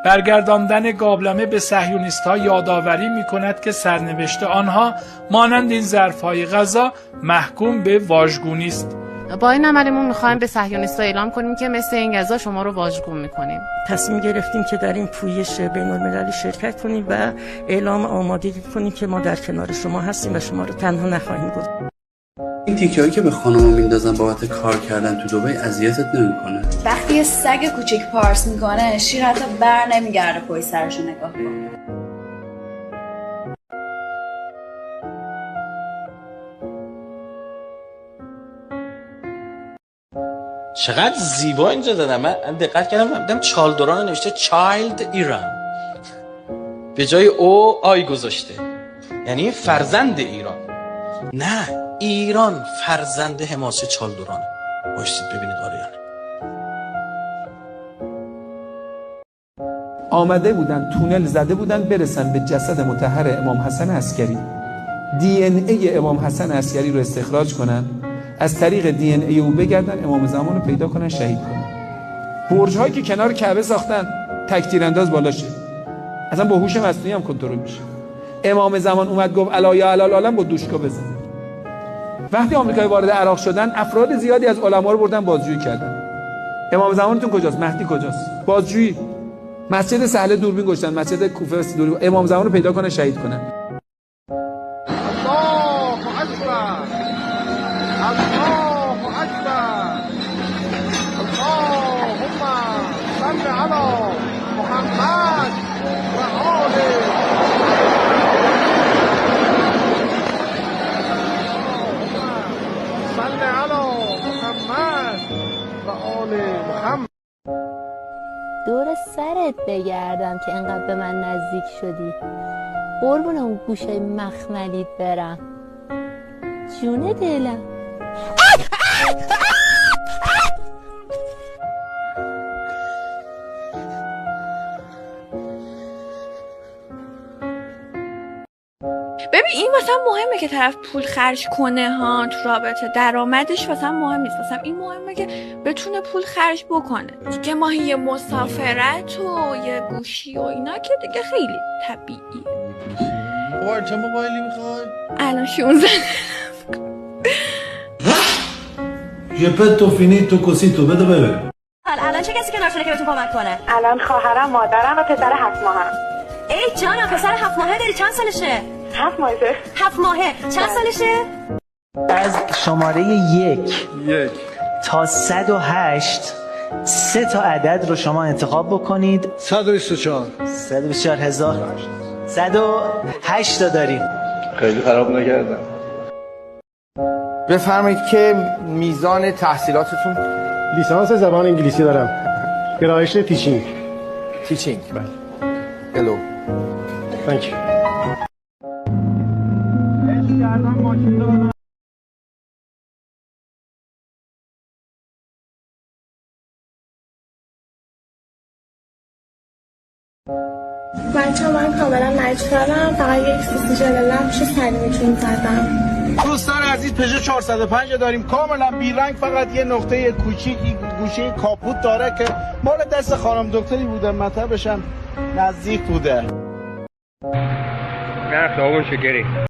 برگرداندن گابلمه به صهیونیست‌ها یادآوری می‌کند که سرنوشت آنها مانند این ظرف‌های غذا محکوم به واژگونی است. با این عملمون می‌خوایم به صهیونیست‌ها اعلام کنیم که مثل این غذا شما رو واژگون می‌کنیم. تصمیم گرفتیم که در این پویش بین‌المللی شرکت کنیم و اعلام آمادگی کنیم که ما در کنار شما هستیم و شما رو تنها نخواهیم گذاشت. این تیکه‌هایی که به خانم‌ها میندازن بابت کار کردن تو دبی اذیتت نمی‌کنه؟ وقتی یه سگ کوچیک پارس میکنه شیر حتی بر نمیگرده پای سرشو نگاه کنه. چقدر زیبا اینجا دادم. من دقت کردم دیدم چالدوران نوشته چایلد ایران، به جای او آی گذاشته، یعنی فرزند ایران. نه، ایران فرزند حماسه چالدورانه. باشید ببینید آره یا نه. آمده بودن تونل زده بودن برسن به جسد مطهر امام حسن عسکری، دی ان ای امام حسن عسکری رو استخراج کنن، از طریق دی ان ای او بگردن امام زمان رو پیدا کنن، شهید کنن. برج هایی که کنار کعبه ساختن تک تیرانداز بالاشه، اصلا با هوش مصنوعی هم کنترل میشه. امام زمان اومد گفت الا یا علال عالم با دوشکا بزن. وقتی آمریکایی وارد عراق شدن افراد زیادی از علما رو بردن بازجویی کردن. امام زمانتون کجاست؟ مهدی کجاست؟ بازجویی. مسجد سهل دوربین گشتن، مسجد کوفه دوربین، امام زمان رو پیدا کنن، شهید کنن. الله اکبر، الله اکبر، اللهم صل علی محمد و آله. صل علی محمد و آله محمد. دور سرت بگردم که انقدر به من نزدیک شدی، قربون اون گوشه مخملیت برم، جون دلم. ببین این مثلا مهمه که طرف پول خرج کنه ها تو رابطه، درآمدش مثلا مهم نیست، مثلا این مهمه که بتونه پول خرج بکنه دیگه. ماهی یه مسافرت و یه گوشی و اینا که دیگه خیلی طبیعیه. چه موبایلی میخوای؟ الان 16. ژپتو فینیتو کوسیتو بده ببر. الان چه کسی کنار شده که بهتون کمک کنه؟ الان خواهرم، مادرم و پسر 7 ماهم. ای جانم، پسر 7 ماهه داری؟ چند سالشه؟ 7 ماهه. 7 ماهه. چند سالشه؟ از شماره 1 تا 108 3 تا عدد رو شما انتخاب بکنید. 124,000 108 تا داریم. خیلی خراب نکردم. بفرمایید که میزان تحصیلاتتون؟ لیسانس زبان انگلیسی دارم، گرایش تیچینگ. بله. هلو. تانک یو. بچه من کاملا مجبورم، فقط یک سیسی جلالم پیش سلیمیتون زدم. دوستان عزیز پژو 405 داریم کاملا بیرنگ، فقط یه نقطه کوچیکی گوشه کاپوت داره که مال دست خانم دکتری بوده، مطبش هم نزدیک بوده. نه خیابون شکری.